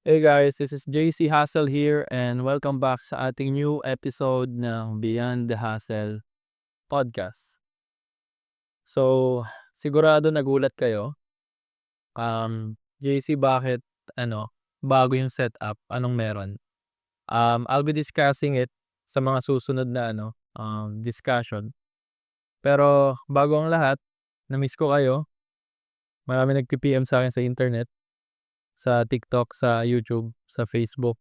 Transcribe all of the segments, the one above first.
Hey guys, this is JC Hassel here and welcome back sa ating new episode ng Beyond the Hassle podcast. So, sigurado nagulat kayo. JC, bakit bago yung setup? Anong meron? I'll be discussing it sa mga susunod na discussion. Pero bago ang lahat, na-miss ko kayo. Marami nag-PM sa akin sa internet, sa TikTok, sa YouTube, sa Facebook,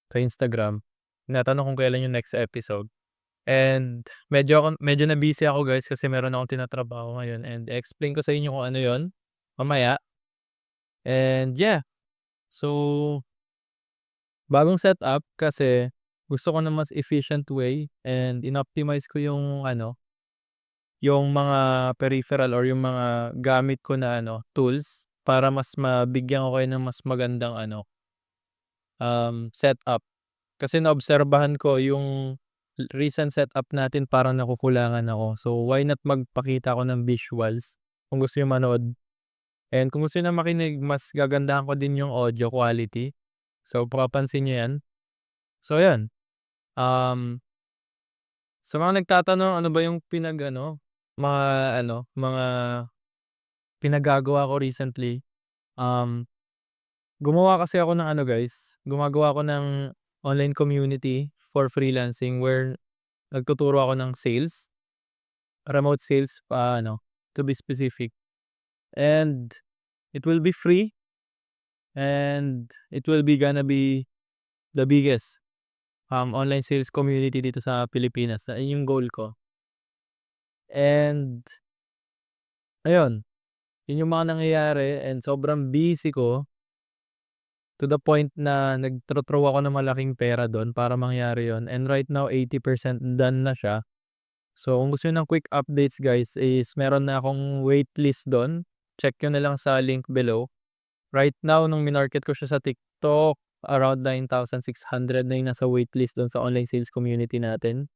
sa Instagram. Tinatanong kung kailan yung next episode. And medyo na-busy ako guys kasi meron akong tinatrabaho ngayon and explain ko sa inyo kung ano 'yon mamaya. And yeah, so bagong setup kasi gusto ko na mas efficient way and inoptimize ko yung mga peripheral or yung mga gamit ko na tools para mas mabigyan ko kayo ng mas magandang setup. Kasi naobserbahan ko yung recent setup natin parang nakukulangan ako. So, why not magpakita ako ng visuals kung gusto niyo manood. And kung gusto niyo na makinig, mas gagandahan ko din yung audio quality. So, papapansin niyo 'yan. So, 'yan. Um, sa mga nagtatanong ano ba yung mga mga pinagagawa ko recently. Um, Gumawa kasi ako ng guys, gumagawa ako ng online community for freelancing where nagtuturo ako ng sales, remote sales, to be specific. And it will be free and it will be gonna be the biggest online sales community dito sa Pilipinas. Ayun yung goal ko. And ayun, yun yung mga nangyayari and sobrang busy ko to the point na nagtro-throw ako ng malaking pera dun para mangyari yun. And right now 80% done na siya. So kung gusto niyo ng quick updates guys is meron na akong waitlist dun. Check nyo na lang sa link below. Right now nung minorket ko siya sa TikTok, around 9,600 na yung nasa waitlist dun sa online sales community natin.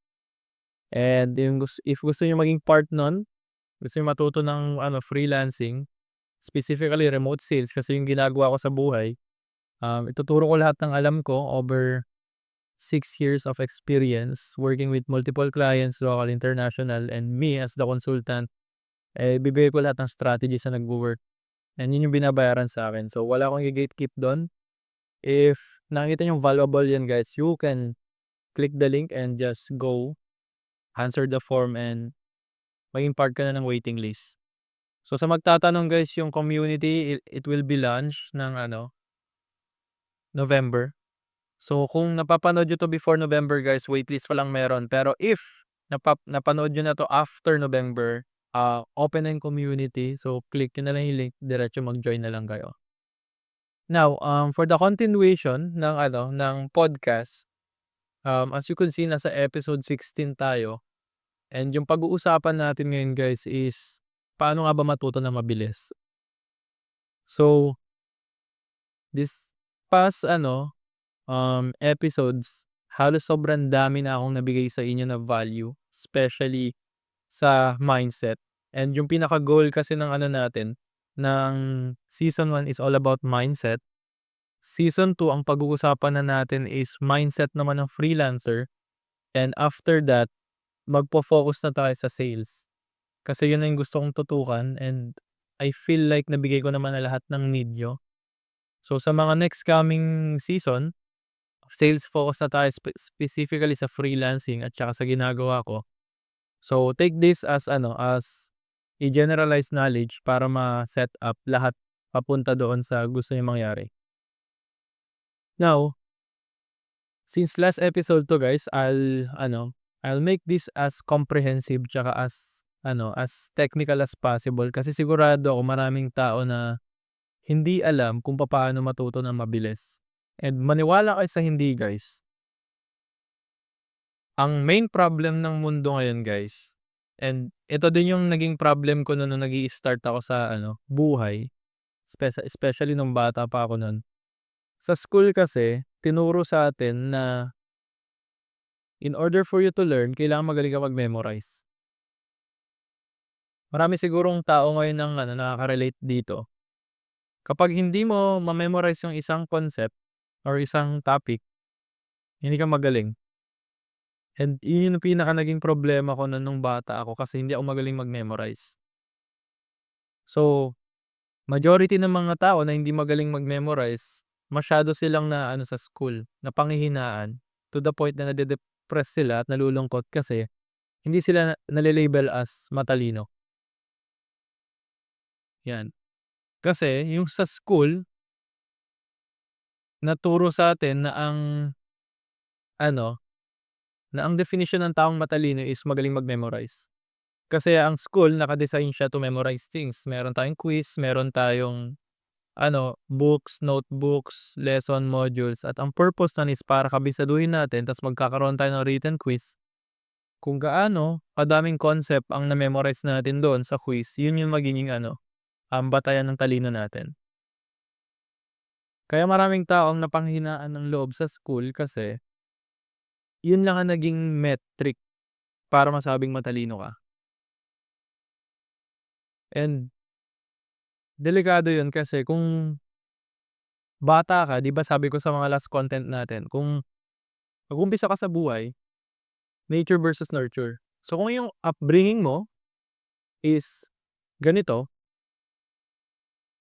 And if gusto niyo maging part nun, gusto niyo matuto ng freelancing, specifically remote sales kasi yung ginagawa ko sa buhay, ituturo ko lahat ng alam ko over 6 years of experience working with multiple clients, local, international, and me as the consultant, bibigay ko lahat ng strategies na nagwo-work. And yun yung binabayaran sa akin. So, wala akong i-gatekeep do'n. If nakita niyong valuable yan guys, you can click the link and just go, answer the form, and maging part ka na ng waiting list. So, sa magtatanong guys, yung community, it will be launched ng November. So, kung napapanood nyo 'to before November guys, waitlist pa lang meron. Pero if napanood nyo na 'to after November, open na yung community. So, click nyo na lang yung link, diretso mag-join na lang kayo. Now, for the continuation ng podcast, as you can see nasa episode 16 tayo and yung pag-uusapan natin ngayon guys is paano nga ba matuto ng mabilis. So, this past episodes, halos sobrang dami na akong nabigay sa inyo na value, especially sa mindset. And yung pinaka-goal kasi ng natin, ng season 1 is all about mindset. Season 2, ang pag-uusapan na natin is mindset naman ng freelancer. And after that, magpo-focus na tayo sa sales. Kasi yun na yung gusto kong tutukan and I feel like nabigay ko naman na lahat ng need nyo. So sa mga next coming season, sales focus na tayo specifically sa freelancing at saka sa ginagawa ko. So take this as as a generalized knowledge para ma-set up lahat papunta doon sa gusto niyo mangyari. Now, since last episode to guys, I'll make this as comprehensive tsaka as technical as possible kasi sigurado ako maraming tao na hindi alam kung paano matuto ng mabilis. And maniwala kayo sa hindi guys. Ang main problem ng mundo ngayon guys, and ito din yung naging problem ko nung nag-i-start ako sa buhay, especially nung bata pa ako nun. Sa school kasi, tinuro sa atin na in order for you to learn, kailangan magaling ka mag-memorize. Marami sigurong tao ngayon ng nakaka-relate dito. Kapag hindi mo ma-memorize yung isang concept, or isang topic, hindi ka magaling. And yun yung pinaka naging problema ko na nung bata ako kasi hindi ako magaling mag-memorize. So, majority ng mga tao na hindi magaling mag-memorize, masyado silang na-ano sa school, napanghihinaan to the point na nade-depress sila at nalulungkot kasi hindi sila nale-label as matalino, 'yan. Kasi yung sa school, naturo sa'tin na ano, na ang definition ng taong matalino is magaling mag-memorize. Kasi ang school naka-design siya to memorize things. Meron tayong quiz, meron tayong books, notebooks, lesson modules at ang purpose nun is para kabisaduhin natin ta's magkakaroon tayo ng written quiz kung gaano kadaming concept ang na-memorize natin doon sa quiz, yun yung magiging batayan ng talino natin. Kaya maraming tao ang napanghinaan ng loob sa school kasi yun lang ang naging metric para masabing matalino ka. And delikado yun kasi kung bata ka, 'di ba sabi ko sa mga last content natin, kung mag-umpisa ka sa buhay, nature versus nurture. So kung yung upbringing mo is ganito,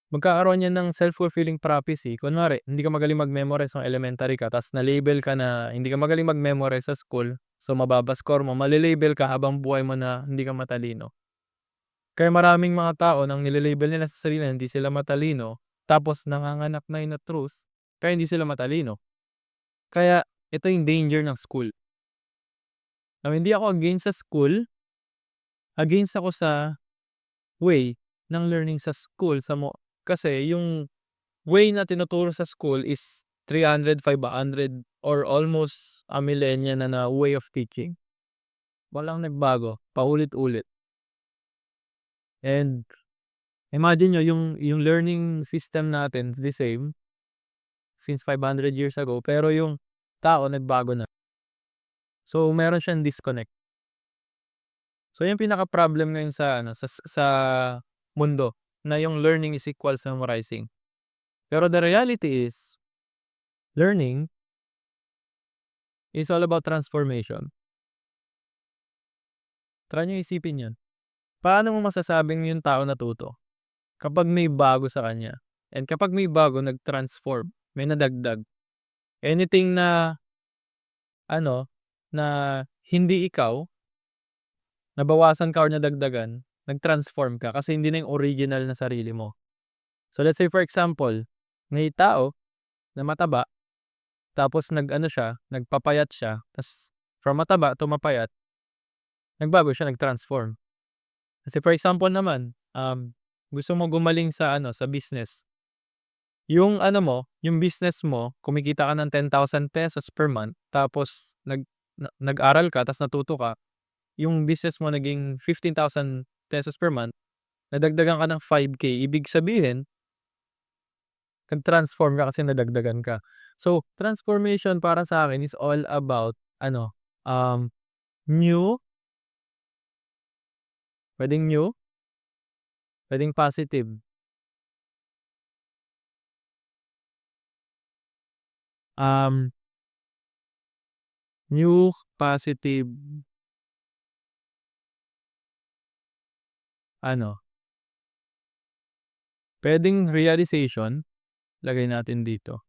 magkakaroon yan ng self-fulfilling prophecy. Kunwari, hindi ka magaling mag-memorize nung elementary ka ta's na-label ka na hindi ka magaling mag-memorize sa school, so mababa score mo, male-label ka habang buhay mo na hindi ka matalino. Kaya maraming mga tao nang nile-label nila sa sarili na hindi sila matalino, tapos nanganganak na yun na truth, kaya hindi sila matalino. Kaya ito yung danger ng school. Now, hindi ako against sa school, against ako sa way ng learning sa school kasi yung way na tinuturo sa school is 300, 500 or almost a millennia na way of teaching. Walang nagbago, paulit-ulit. And imagine niyo yung learning system natin is the same since 500 years ago, pero yung tao nagbago na. So, meron siyang disconnect. So, yung pinaka-problem ngayon sa sa mundo na yung learning is equals memorizing. Pero the reality is, learning is all about transformation. Try niyo isipin 'yun. Paano mo masasabing yung tao natuto? Kapag may bago sa kanya. And kapag may bago, nag-transform, may nadagdag. Anything na ano, na hindi ikaw, nabawasan ka or nadagdagan, nag-transform ka kasi hindi na yung original na sarili mo. So let's say for example, may tao na mataba, tapos siya, nagpapayat siya, ta's from mataba to mapayat, nagbago siya, nag-transform. Kasi for example naman, gusto mo gumaling sa sa business. Yung yung business mo, kumikita ka ng ₱10,000 per month, tapos nag-aral ka ta's natuto ka, yung business mo naging ₱15,000 per month, nadagdagan ka ng 5K, ibig sabihin, nag-transform ka kasi nadagdagan ka. So, transformation para sa akin is all about um, new, new, puwedeng positive, um, new, positive, ano, puwedeng realization, lagay natin dito,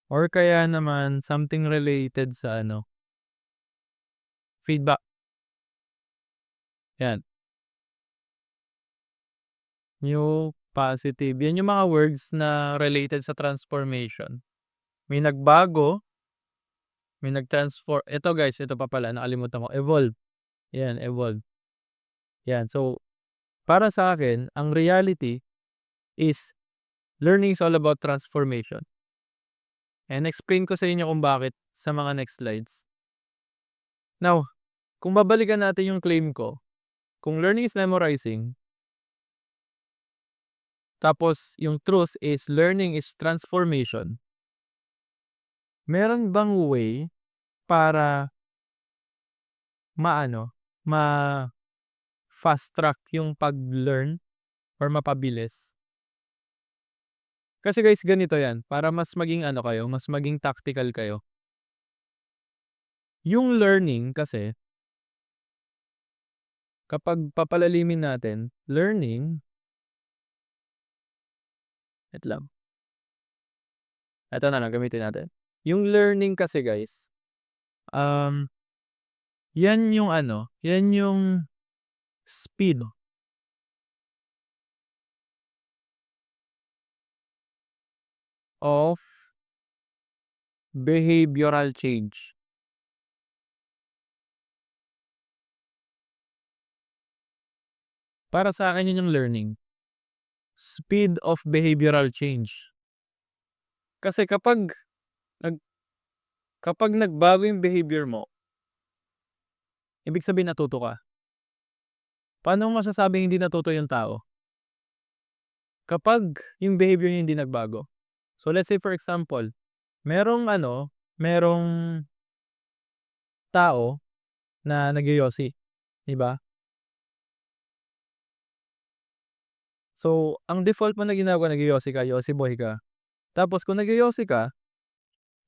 or kaya naman something related sa feedback, 'yan. New, positive, 'yan yung mga words na related sa transformation. May nagbago, may ito guys, ito pa pala nakalimutan ko, evolve, 'yan, evolve, 'yan. So, para sa akin ang reality is learning is all about transformation, and explain ko sa inyo kung bakit sa mga next slides. Now, kung babalikan natin yung claim ko, kung learning is memorizing, tapos yung truth is learning is transformation, meron bang way para maano, ma-fast track yung pag-learn or mapabilis? Kasi guys ganito yan, para mas maging ano kayo, mas maging tactical kayo. Yung learning kasi, kapag papalalimin natin, learning wait lang, eto na lang gamitin natin. Yung learning kasi guys, um, yan yung ano, yan yung speed of behavioral change. Para sa akin yun yung learning. Speed of behavioral change. Kasi nag kapag nagbago yung behavior mo, ibig sabihin natuto ka. Paano mo masasabing hindi natuto yung tao? Kapag yung behavior niya hindi nagbago. So let's say for example, merong ano, merong tao na nagyoyosi, 'di ba? So, ang default mo na ginagawa nagyoyosi ka, yosi boy ka. Tapos kung nagyoyosi ka,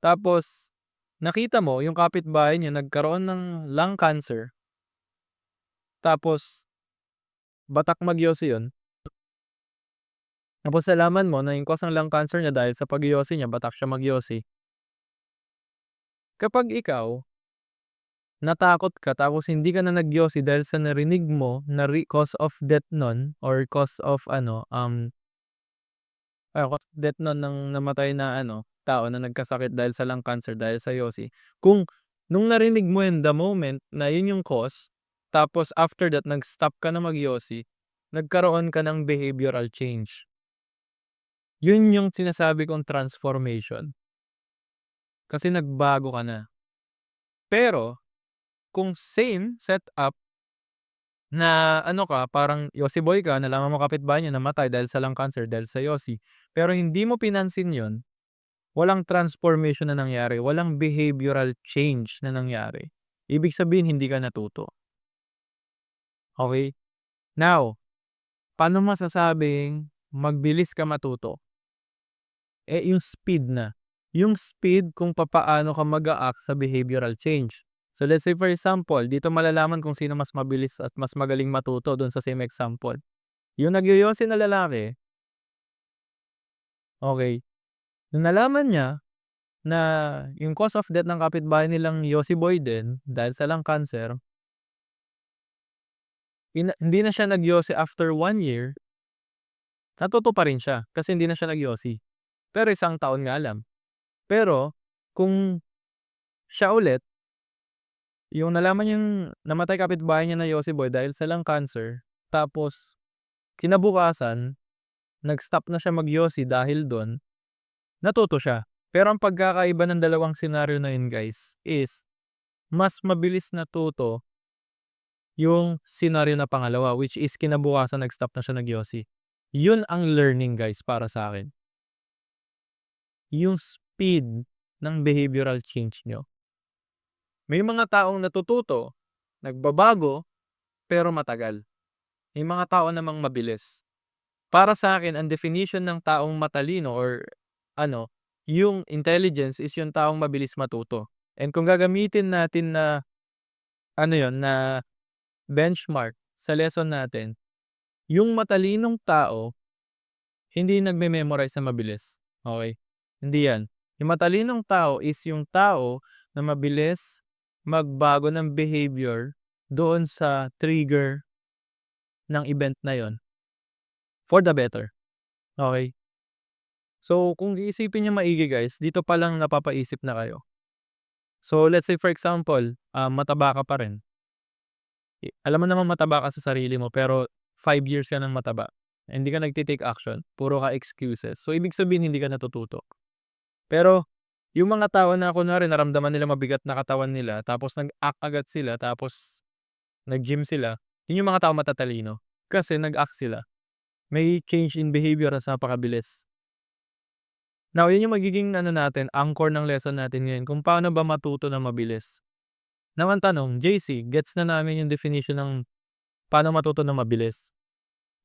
tapos nakita mo yung kapitbahay niyo nagkaroon ng lung cancer, tapos batak magyosi yun, tapos nalaman mo na yung cause ng lung cancer niya dahil sa pagyoyosi niya, batak siya magyosi. Kapag ikaw natakot ka tapos hindi ka na nagyosi dahil sa narinig mo na cause of death nun or cause of ano, cause of death nun ng namatay na ano, tao na nagkasakit dahil sa lung cancer dahil sa yosi. Kung nung narinig mo yun the moment na yun yung cause, tapos after that nag-stop ka na magyosi, nagkaroon ka ng behavioral change. Yun yung sinasabi kong transformation. Kasi nagbago ka na. Pero kung same setup na ano ka, parang yosi boy ka, nalaman mo kapitbahay niyo namatay dahil sa lung cancer dahil sa yosi, pero hindi mo pinansin yun, walang transformation na nangyari, walang behavioral change na nangyari. Ibig sabihin hindi ka natuto, okey? Now, paano masasabing magbilis ka matuto? Eh, yung speed na. Yung speed kung papaano ka mag-a-act sa behavioral change. So, let's say for example, dito malalaman kung sino mas mabilis at mas magaling matuto dun sa same example. Yung nagyoyosi na lalaki, okey, nung nalaman niya na yung cause of death ng kapitbahay nilang yosi boy din dahil sa lung cancer, hindi na siya nagyosi after 1 year, natuto pa rin siya kasi hindi na siya nagyosi. Pero isang taon nga lang. Pero kung siya ulit, yung nalaman niyang namatay kapitbahay niya na yosi boy dahil sa lung cancer, tapos kinabukasan nag-stop na siya magyosi dahil dun, natuto siya. Pero ang pagkakaiba ng dalawang senaryo na yun guys is mas mabilis natuto yung senaryo na pangalawa, which is kinabukasan nag-stop na siya nagyosi. Yun ang learning guys para sa'kin. Yung speed ng behavioral change niyo. May mga taong natututo, nagbabago, pero matagal. May mga tao namang mabilis. Para sa'kin ang definition ng taong matalino or ano, yung intelligence is yung taong mabilis matuto. And kung gagamitin natin na ano yun, na benchmark sa lesson natin, yung matalinong tao hindi nagme-memorize na mabilis, okey? Hindi yan. Yung matalinong tao is yung tao na mabilis magbago ng behavior doon sa trigger ng event na yon for the better, okey? So, kung iisipin niyo maigi guys, dito pa lang napapaisip na kayo. So, let's say for example, mataba ka pa rin. Alam mo namang mataba ka sa sarili mo pero 5 years ka ng mataba. Hindi ka nagte-take action, puro ka excuses. So, ibig sabihin hindi ka natututo. Pero yung mga tao na kunwari naramdaman nila mabigat na katawan nila tapos nag-act agad sila tapos nag-gym sila, yun yung mga taong matatalino. Kasi nag-act sila. May change in behavior na napakabilis. Now, yun yung magiging ano natin, anchor ng lesson natin ngayon kung paano ba matuto ng mabilis. Now ang tanong, JC, gets na namin yung definition ng paano matuto ng mabilis.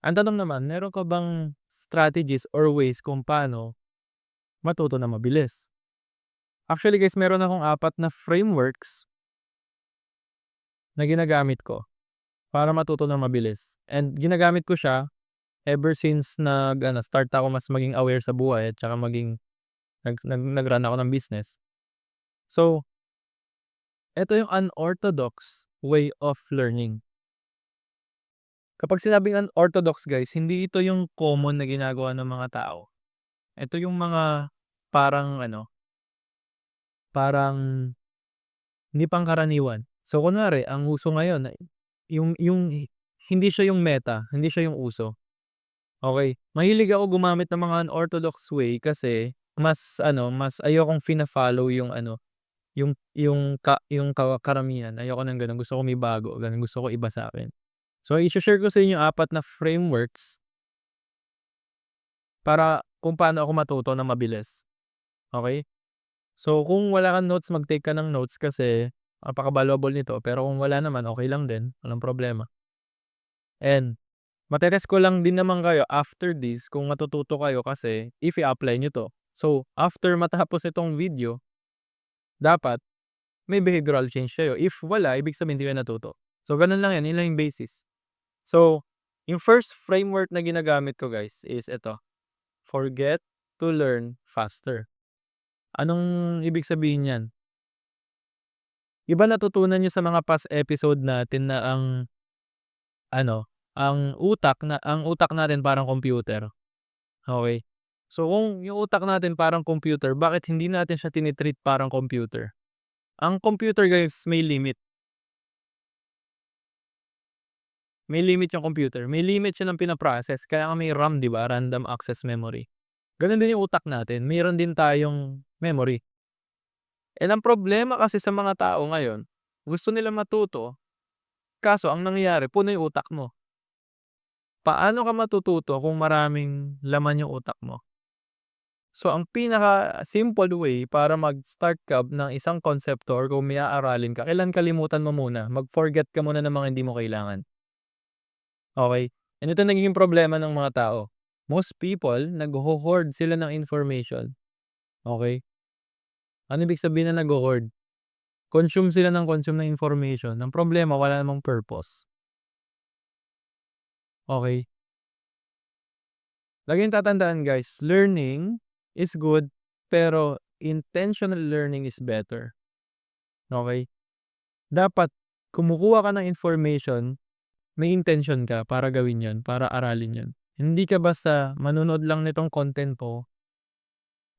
Ang tanong naman, meron ka bang strategies or ways kung paano matuto ng mabilis? Actually guys, meron akong 4 na frameworks na ginagamit ko para matuto ng mabilis, and ginagamit ko siya ever since start ako mas maging aware sa buhay at saka nag-run ako ng business. So, eto yung unorthodox way of learning. Kapag sinabing unorthodox guys, hindi ito yung common na ginagawa ng mga tao. Ito yung mga parang parang hindi pangkaraniwan. So kunwari ang uso ngayon ay hindi siya yung meta, hindi siya yung uso, okey. Mahilig ako gumamit ng mga unorthodox way kasi mas ayokong fina-follow yung karamihan. Ayoko ng gano'n, gusto ko may bago, gano'n. Gusto ko iba sa'kin. So i-she-share ko sa inyo yung 4 na frameworks para kung paano ako matuto ng mabilis, okey? So kung wala kang notes, mag-take ka ng notes kasi napaka-valuable nito, pero kung wala naman okey lang din, walang problema. And mate-test ko lang din naman kayo after this kung matututo kayo kasi if i-apply niyo 'to. So after matapos itong video, dapat may behavioral change kayo. If wala, ibig sabihin hindi kayo natuto. So gano'n lang 'yan, 'yun lang yung basis. So, yung first framework na ginagamit ko guys is ito, forget to learn faster. Anong ibig sabihin niyan? Iba natutunan niyo sa mga past episode natin na ang utak natin parang computer, okey? So, kung yung utak natin parang computer, bakit hindi natin siya tini-treat parang computer? Ang computer guys may limit yung computer, may limit siya ng pina-process kaya nga may RAM 'di ba, random access memory. Gano'n din yung utak natin, meron din tayong memory. And ang problema kasi sa mga tao ngayon, gusto nila matuto, kaso ang nangyayari puno yung utak mo. Paano ka matututo kung maraming laman yung utak mo? So ang pinaka-simple way para mag-start ka ng isang konsepto or kung may aaralin ka, kailangan kalimutan mo muna, mag-forget ka muna ng mga hindi mo kailangan, okey? And ito nagiging problema ng mga tao. Most people nagho-hoard sila ng information, okey? Ano ibig sabihin ng nagho-hoard? Consume sila ng consume ng information, ang problema wala namang purpose, okey? Lagi niyong tatandaan guys, learning is good, pero intentional learning is better, okey? Dapat kumukuha ka ng information, may intention ka para gawin 'yun, para aralin 'yun. Hindi ka basta manonood lang nitong content ko,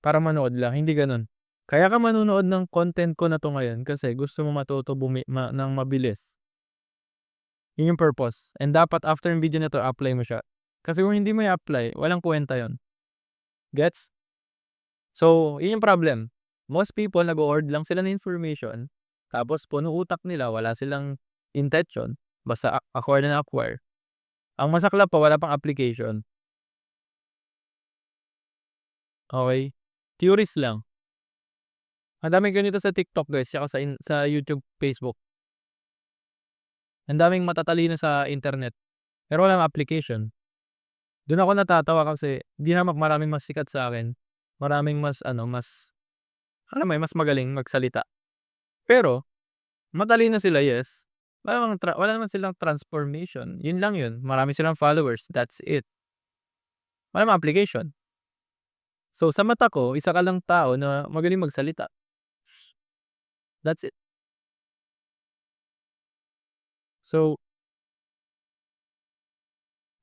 para manood lang, hindi gano'n. Kaya ka manonood ng content ko na 'to ngayon kasi gusto mo matuto ng mabilis. 'Yun yung purpose, and dapat after yung video na 'to apply mo siya. Kasi kung hindi mo i-apply, walang kuwenta 'yun, gets? So, 'yun yung problem. Most people nag-o-hoard lang sila ng information, tapos puno utak nila, wala silang intention, basta acquire na acquire. Ang masaklap pa wala pang application, okey? Theories lang. Ang daming ganito sa TikTok guys, tsaka sa YouTube, Facebook. Ang daming matatalino sa internet, pero walang application. Dun ako natatawa kasi 'di naman maraming mas sikat sa'kin, maraming mas alam mo yun, mas magaling magsalita. Pero matalino sila, yes. Wala naman silang transformation, yun lang yun. Marami silang followers, that's it. Wala namang application. So sa mata ko, isa ka lang tao na magaling magsalita, that's it. So,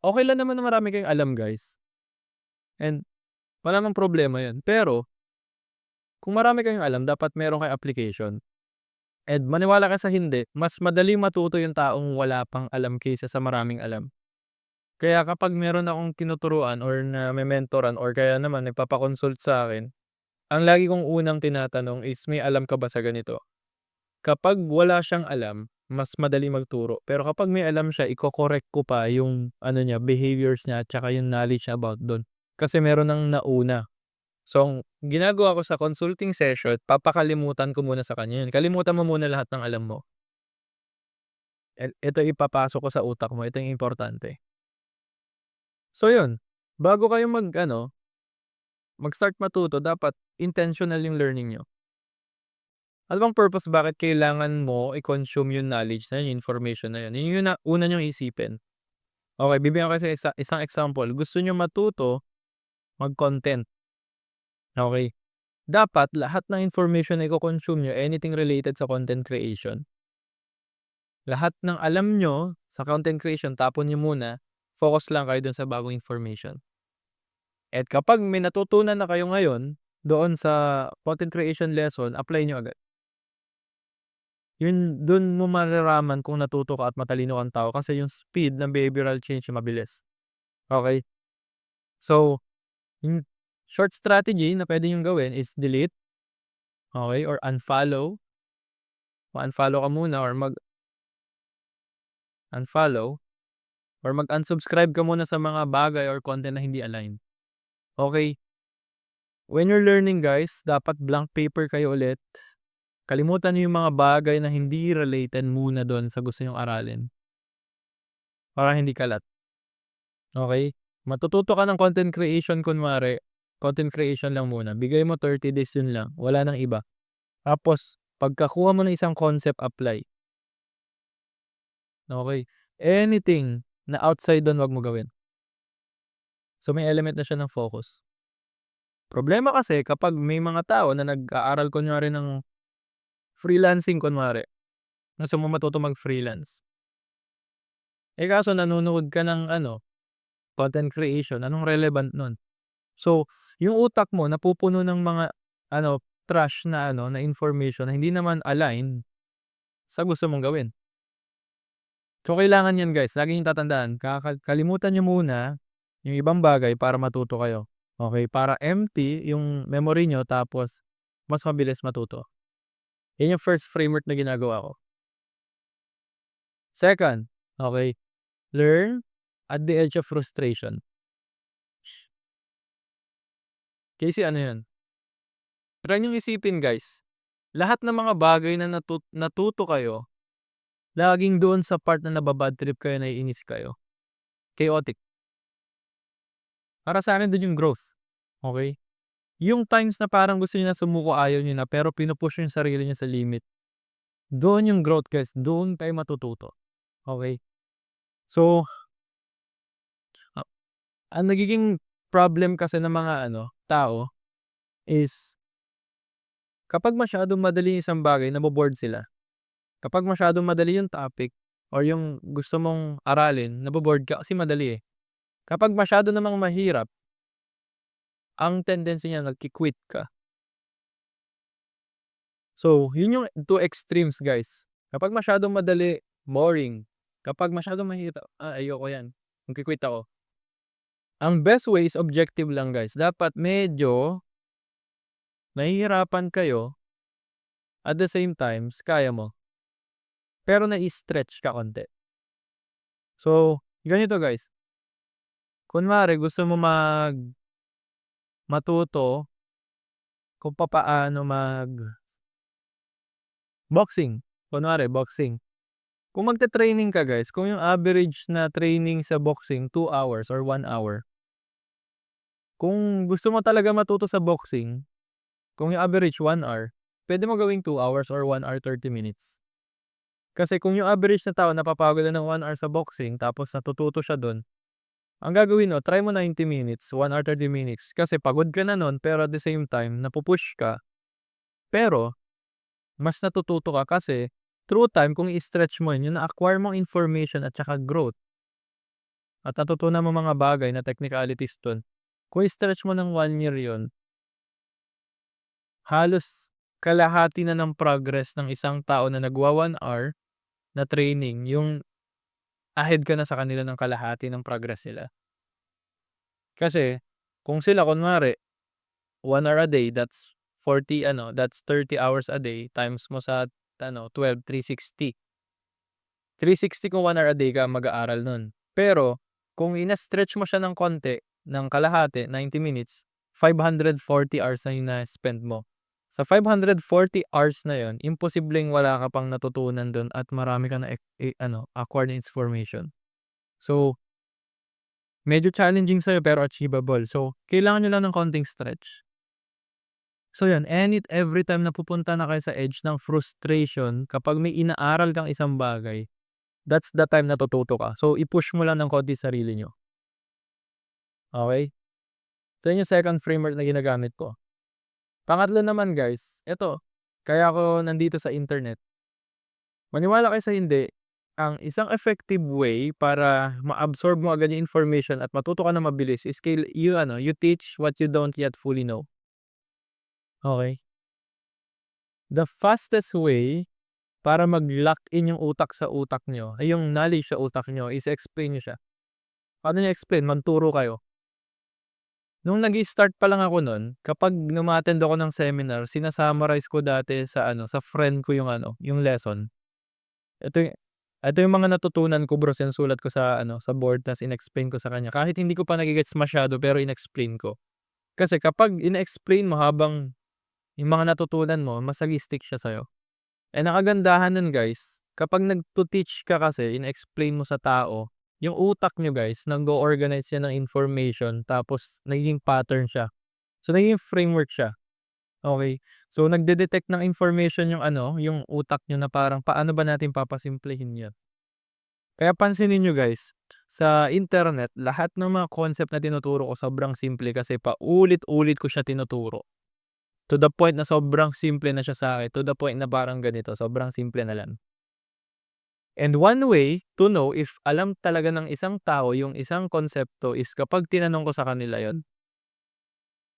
okey lang naman na marami kayong alam guys, and wala namang problema yun. Pero kung marami kayong alam dapat meron kayong application. And maniwala ka sa hindi, mas madaling matuto yung taong wala pang alam kaysa sa maraming alam. Kaya kapag meron akong tinuturuan or name-mentoran or kaya naman nagpapa-consult sa'kin, ang lagi kong unang tinatanong is, "May alam ka ba sa ganito?" Kapag wala siyang alam, mas madali magturo. Pero kapag may alam siya, iko-correct ko pa yung niya, behaviors niya at saka yung knowledge niya about dun. Kasi meron ng nauna. So, ang ginagawa ko sa consulting session, papakalimutan ko muna sa kanya yun. Kalimutan mo muna lahat ng alam mo. Ito ipapasok ko sa utak mo, ito yung importante. So yun, bago kayo mag-ano, mag-start matuto dapat intentional yung learning niyo. Ano bang purpose bakit kailangan mo i-consume yung knowledge na yun, yung information na yun? Yun yung una niyong isipin. Okey, bibigyan ko kayo isang example, gusto niyo matuto mag-content, okey. Dapat lahat ng information na iko-consume niyo, anything related sa content creation, lahat ng alam niyo sa content creation tapon niyo muna, focus lang kayo dun sa bagong information. At kapag may natutunan na kayo ngayon, doon sa content creation lesson, apply niyo agad. Yun dun mo malalaman kung natuto ka at matalino kang tao kasi yung speed ng behavioral change mabilis, okey? So, yung short strategy na puwede niyong gawin is delete, okey, or unfollow. Ma-unfollow ka muna or mag-unfollow or mag-unsubscribe ka muna sa mga bagay or content na hindi align. Okey, when you're learning guys, dapat blank paper kayo ulit. Kalimutan niyo yung mga bagay na hindi related muna dun sa gusto niyong aralin, para hindi kalat, okey? Matututo ka ng content creation kunwari, content creation lang muna, bigay mo 30 days yun lang, wala ng iba. Tapos pagkakuha mo ng isang concept, apply, okey? Anything na outside dun, 'wag mo gawin. So, may element na siya ng focus. Problema kasi kapag may mga tao na nag-aaral kunwari ng freelancing kunwari, gusto mo matuto mag-freelance. Eh, kaso nanonood ka ng ano, content creation, anong relevant nun? So, yung utak mo napupuno ng mga ano, trash na ano, na information na hindi naman align sa gusto mong gawin. So, kailangan yan guys, lagi niyong tatandaan, kalimutan niyo muna yung ibang bagay para matuto kayo. Okey, para empty yung memory niyo tapos mas mabilis matuto. Yan yung first framework na ginagawa ko. Second, okey, learn at the edge of frustration. Kasi ano yun, try niyong isipin guys, lahat ng mga bagay na natuto kayo, laging doon sa part na naba-bad trip kayo, naiinis kayo, chaotic. Para sa'kin dun yung growth, okey? Yung times na parang gusto niyo na sumuko, ayaw niyo na, pero pinu-push niyo yung sarili niyo sa limit, doon yung growth guys, doon kayo matututo, okey? So, ah, ang nagiging problem kasi ng mga ano, tao is kapag masyadong madali yung isang bagay, nabo-bored sila. Kapag masyadong madali yung topic or yung gusto mong aralin, nabo-bored ka kasi madali, eh. Kapag masyado namang mahirap, ang tendency niya nagki-quit ka. So, yun yung two extremes guys. Kapag masyadong madali, boring. Kapag masyadong mahirap, ayoko yan, magki-quit ako. Ang best way is objective lang guys. Dapat medyo nahihirapan kayo, at the same times kaya mo, pero nai-stretch ka konti. So, ganito guys, kunwari gusto mo matuto kung papaano boxing, kunwari boxing. Kung magte-training ka guys, kung yung average na training sa boxing 2 hours or 1 hour, kung gusto mo talaga matuto sa boxing, kung yung average 1 hour, puwede mo gawing 2 hours or 1 hour 30 minutes. Kasi kung yung average na tao napapagod na ng 1 hour sa boxing tapos natututo siya dun, ang gagawin mo, try mo 90 minutes, 1 hour 30 minutes kasi pagod ka na nun pero at the same time napu-push ka, pero mas natututo ka kasi through time kung i-stretch mo yun, yung na-acquire mong information at saka growth at natutunan mong mga bagay na technicalities dun, kung i-stretch mo ng 1 year yun, halos kalahati na ng progress ng isang tao na nagwa 1 hour na training, yung ahead ka na sa kanila ng kalahati ng progress nila. Kasi kung sila kunwari 1 hour a day, that's 40 ano, that's 30 hours a day times mo sa ano 12, 360. 360 kung 1 hour a day ka mag-aaral nun. Pero kung ina-stretch mo siya ng konti, ng kalahati, 90 minutes, 540 hours na yung na-spend mo. Sa 540 hours na yun, imposibleng wala ka pang natutunan dun at marami ka na ano, acquired na information. So, Medyo challenging sa'yo pero achievable. So, kailangan niyo lang ng konting stretch. So 'yun, every time na pupunta na kayo sa edge ng frustration kapag may inaaral kang isang bagay, that's the time na tututo ka. So, i-push mo lang ng konti sarili niyo, okey? So 'yun yung second framework na ginagamit ko. Pangatlo naman guys, eto, kaya ako nandito sa internet. Maniwala kayo sa hindi, ang isang effective way para ma-absorb mo agad yung information at matuto ka ng mabilis is you teach what you don't yet fully know, okey? The fastest way para mag-lock in yung utak sa utak niyo, ay yung knowledge sa utak niyo is explain niyo siya. Paano niyo explain? Magturo kayo. Nung nag-i-start pa lang ako nun, kapag numa-attend ako ng seminar, sina-summarize ko dati sa sa friend ko yung yung lesson. Ito yu ito yung mga natutunan ko bro, sinusulat ko sa sa board ta's in-explain ko sa kanya. Kahit hindi ko pa nage-gets masyado pero in-explain ko. Kasi kapag ine-explain mo habang yung mga natutunan mo, mas nag-i-stick siya sa'yo. And ang kagandahan nun guys, kapag nagtu-teach ka kasi, in-explain mo sa tao, yung utak niyo guys nag-o-organize yan ng information tapos nagiging pattern siya. So nagiging framework siya, okey? So nagde-detect ng information yung yung utak niyo na parang paano ba natin papasimplehin yan. Kaya pansinin niyo guys, sa internet lahat ng mga concept na tinuturo ko sobrang simple kasi paulit-ulit ko siya tinuturo. To the point na sobrang simple na siya sa'kin, to the point na parang ganito, sobrang simple na lang. And one way to know if alam talaga ng isang tao yung isang konsepto is kapag tinanong ko sa kanila yon.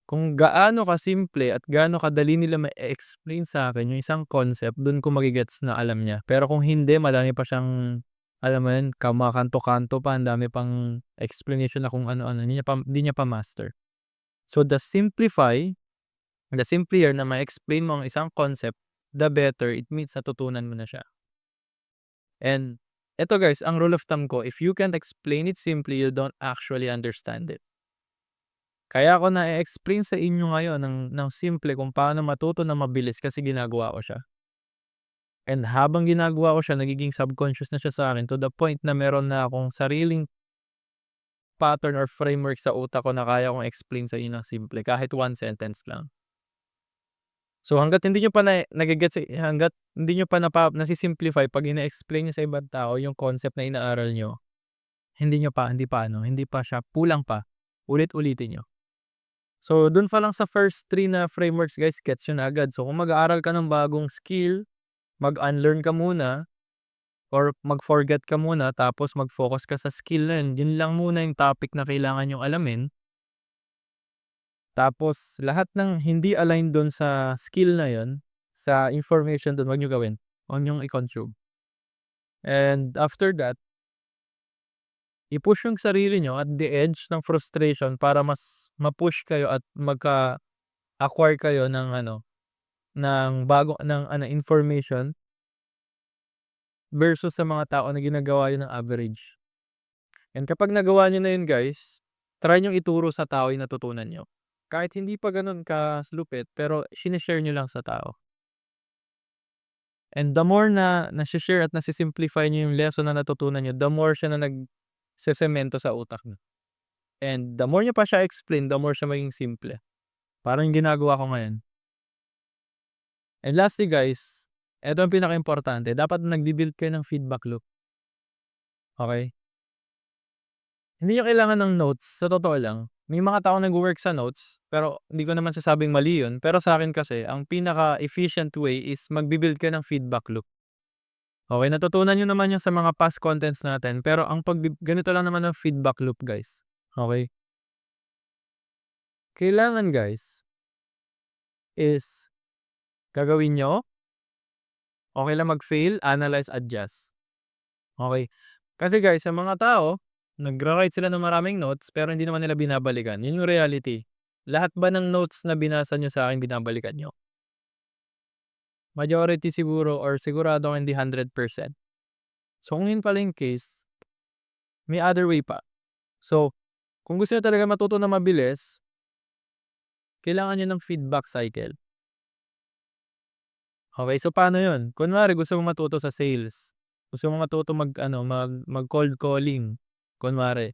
Kung gaano kasimple at gaano kadali nila ma-e-explain sa'kin yung isang concept, dun ko na alam niya. Pero kung hindi, madami pa siyang, alam mo yun, kumakanto-kanto pa, ang dami pang explanation na kung ano-ano, hindi niya pa master. So the simpler na ma-explain mo ang isang concept, the better, it means natutunan mo na siya. And eto guys, ang rule of thumb ko, if you can't explain it simply, you don't actually understand it. Kaya ko na-e-explain sa inyo ngayon ng simple kung paano matuto ng mabilis kasi ginagawa ko siya. And habang ginagawa ko siya, nagiging subconscious na siya sa'kin to the point na meron na akong sariling pattern or framework sa utak ko na kaya kong explain sa inyo ng simple kahit one sentence lang. So hangga't hindi niyo pa nage-gets, hangga't hindi niyo pa nasi-simplify 'pag ine-explain niyo sa ibang tao yung concept na inaaral niyo, hindi pa siya, kulang pa. Ulit-ulitin niyo. So dun pa lang sa first 3 na frameworks guys, gets niyo na agad. So kung mag-aaral ka ng bagong skill, mag-unlearn ka muna or mag-forget ka muna tapos mag-focus ka sa skill na yun. Yun lang muna yung topic na kailangan niyong alamin. Tapos lahat ng hindi align dun sa skill na yun, sa information dun, wag niyo gawin. Wag niyong i-consume. And after that, i-push yung sarili niyo at the edge ng frustration para mas ma-push kayo at magka-acquire kayo ng information versus sa mga tao na ginagawa yun ng average. And kapag nagawa niyo na yun guys, try niyong ituro sa tao yung natutunan niyo. Kahit hindi pa ganun kalupit pero shine-share niyo lang sa tao. And the more na nashi-share at nasi-simplify niyo yung lesson na natutunan niyo, the more siya na nagsesemento sa utak niyo. And the more niyo pa siya explain, the more siya maging simple. Parang yung ginagawa ko ngayon. And lastly guys, eto ang pinakaimportante, dapat nagbi-build kayo ng feedback loop, okey? Hindi niyo kailangan ng notes, sa totoo lang. May mga taong nagwo-work sa notes, pero hindi ko naman sasabing mali yun. Pero sa'kin kasi ang pinaka-efficient way is magbi-build ka ng feedback loop. Okey, natutunan niyo naman yan sa mga past contents natin, pero ang ganito lang naman ang feedback loop guys, okey? Kailangan guys is gagawin niyo, okey lang mag-fail, analyze, adjust, okey? Kasi guys, sa mga tao, nagra-write sila ng maraming notes pero hindi naman nila binabalikan, yun yung reality. Lahat ba ng notes na binasa niyo sa'kin binabalikan niyo? Majority siguro or sigurado akong hindi 100%. So kung yun pala yung case, may other way pa. So, kung gusto niyo talaga matuto ng mabilis, kailangan niyo ng feedback cycle. Okey, so paano yun? Kunwari gusto mong matuto sa sales, gusto mong matuto mag-cold calling, kunwari.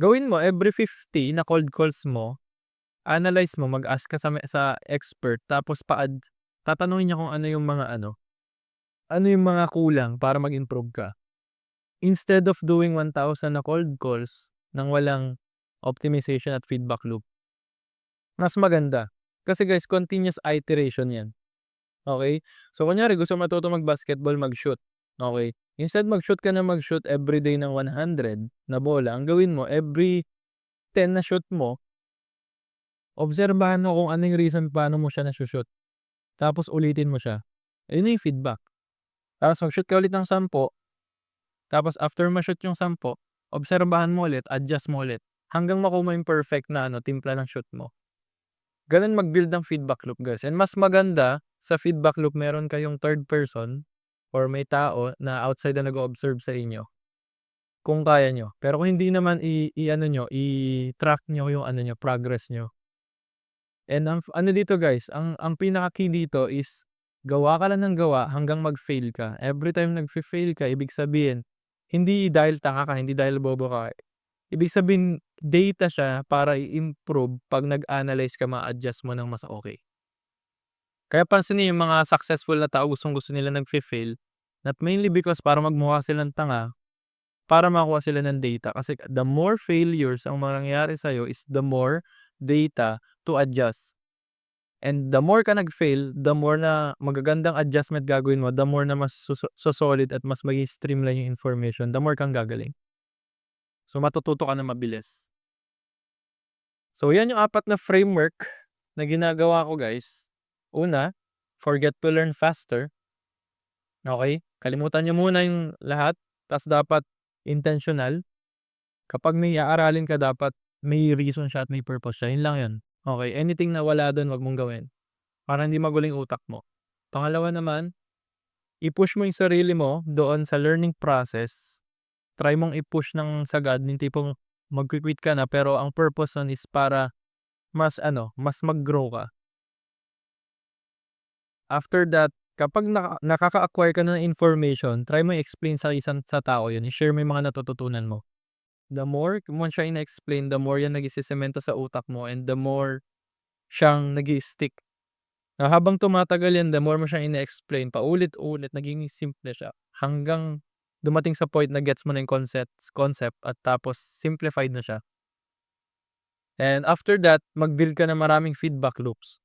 Gawin mo every 50 na cold calls mo, analyze mo, mag-ask ka sa expert tapos tatanungin niya kung ano yung mga kulang para mag-improve ka. Instead of doing 1,000 na cold calls ng walang optimization at feedback loop, mas maganda. Kasi guys, continuous iteration 'yan, okey? So kunyari gusto mo matutong mag-basketball, mag-shoot, okey? Instead mag-shoot ka na mag-shoot everyday ng 100 na bola, ang gawin mo every 10 na shoot mo, obserbahan mo kung ano yung reason paano mo siya naso-shoot, tapos ulitin mo siya. Ayun na yung feedback. Tapos mag-shoot ka ulit ng 10, tapos after ma-shoot yung 10, obserbahan mo ulit, adjust mo ulit, hanggang makuha mo yung perfect na timpla ng shoot mo. Gano'n mag-build ng feedback loop guys, and mas maganda sa feedback loop meron kayong third person or may tao na outside na nag-o-observe sa inyo, kung kaya niyo. Pero kung hindi naman i-ano niyo, i-track niyo yung niyo, progress niyo. And ang dito guys, ang pinaka-key dito is gawa ka lang ng gawa hanggang mag-fail ka. Every time nagfe-fail ka, ibig sabihin, hindi dahil tanga ka, hindi dahil bobo ka. Ibig sabihin, data siya para i-improve 'pag nag-analyze ka, ma-a-adjust mo ng mas okey. Kaya pansinin yung mga successful na tao gustong-gusto nila nagfe-fail, not mainly because para magmukha silang tanga, para makakuha sila ng data. Kasi the more failures ang mangyayari sa'yo is the more data to adjust. And the more ka nag-fail, the more na magagandang adjustment gagawin mo, the more na mas solid at mas maging streamline yung information, the more kang gagaling. So matututo ka na mabilis. So yan yung 4 na framework na ginagawa ko guys. Una, forget to learn faster. Okey? Kalimutan niyo muna yung lahat, ta's dapat intentional. Kapag may aaralin ka dapat may reason siya at may purpose siya, yun lang yun. Okey, anything na wala dun, wag mong gawin, para hindi magulo yung utak mo. Pangalawa naman, i-push mo yung sarili mo doon sa learning process. Try mong i-push ng sagad, yung tipong magki-quit ka na pero ang purpose nun is para mas mag-grow ka. After that, kapag nakaka-acquire ka na ng information, try mo i-explain sa tao yun, i-share mo yung mga natututunan mo. The more mo siya ina-explain, the more yan nagsesemento sa utak mo and the more siyang nag-i-stick. Na habang tumatagal yan, the more mo siyang ina-explain, paulit-ulit, nagiging simple siya. Hanggang dumating sa point na gets mo na yung concept at tapos simplified na siya. And after that, mag-build ka ng maraming feedback loops.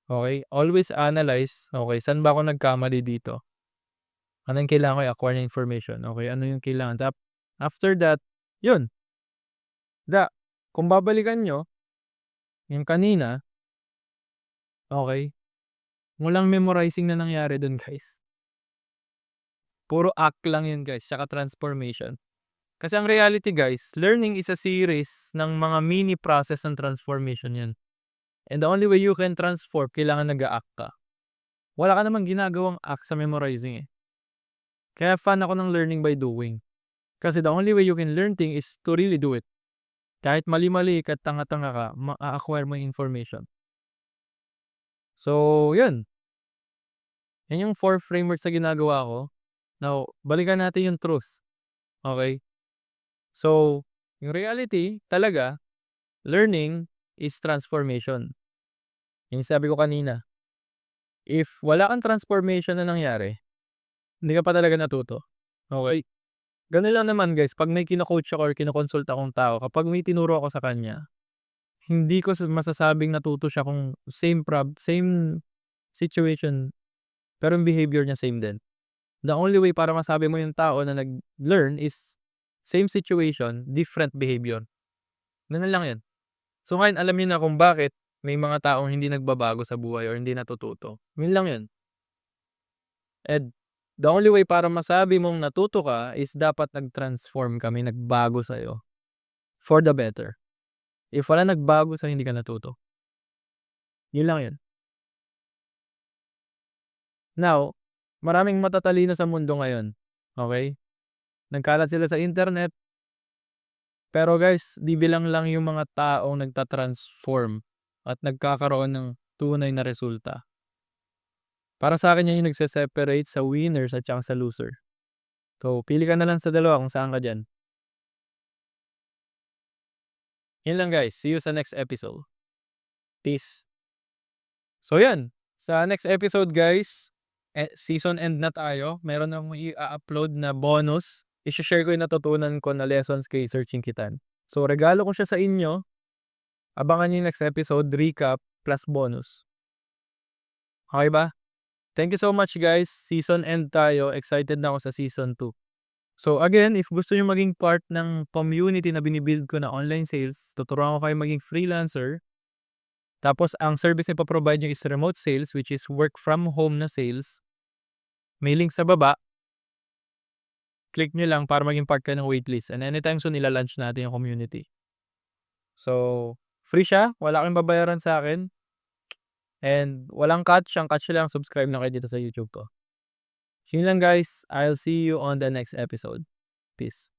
Okay? Always analyze, okay, saan ba ako nagkamali dito? Ano yung kailangan ko i-acquire na information? Okay, ano yung kailangan? After that, yun, kung babalikan niyo, yung kanina, okay, walang memorizing na nangyari dun guys. Puro act lang yun guys, tsaka transformation. Kasi ang reality guys, learning is a series ng mga mini process ng transformation yan. And the only way you can transform, kailangan nag-a-act ka. Wala ka namang ginagawang act sa memorizing eh. Kaya fan ako ng learning by doing. Kasi the only way you can learn thing is to really do it. Kahit mali-mali ka, tanga-tanga ka, ma-acquire mo yung information. So, yun. Yan yung 4 frameworks na ginagawa ko. Now, balikan natin yung truth. Okay? So, yung reality talaga, learning is transformation. Yung sabi ko kanina, if wala kang transformation na nangyari, hindi ka pa talaga natuto. Okay? Gano'n lang naman guys, 'pag may kino-coach ako or kino-consult akong tao, kapag may tinuro ako sa kanya, hindi ko masasabing natuto siya kung same situation, pero yung behavior niya same din. The only way para masabi mo yung tao na nag-learn is same situation, different behavior. Gano'n lang 'yun. So ngayon alam niyo na kung bakit may mga taong hindi nagbabago sa buhay or hindi natututo, 'yun lang 'yun. And the only way para masabi mong natuto ka is dapat nag-transform ka, may nagbago sa'yo for the better. If wala nagbago sa'yo, hindi ka natuto. 'Yun lang 'yun. Now, maraming matatalino sa mundo ngayon, okey? Nagkalat sila sa internet, pero guys, bibilang lang yung mga taong nagta-transform at nagkakaroon ng tunay na resulta. Para sa'kin 'yan yung nagse-separate sa winners at saka sa loser. So, pili ka na lang sa dalawa kung saan ka diyan. Yun lang guys, see you sa next episode. Peace. So yan, sa next episode guys, season end na tayo. Meron akong i-upload na bonus. I-share ko yung natutunan ko na lessons kay Sir Chinkitan. So regalo ko siya sa inyo. Abangan niyo yung next episode, recap plus bonus. Okay ba? Thank you so much guys. Season end tayo. Excited na ako sa season 2. So again, if gusto niyo maging part ng community na binibuild ko na online sales, tuturuan ko kayo maging freelancer. Tapos ang service na ipo-provide niyo is remote sales, which is work from home na sales. May link sa baba. Click nyo lang para maging part ka ng waitlist. And anytime soon, ila-launch natin yung community. So, free siya. Wala kang babayaran sa akin. And walang catch. Ang catch lang, subscribe na kayo dito sa YouTube ko. Yun lang guys. I'll see you on the next episode. Peace.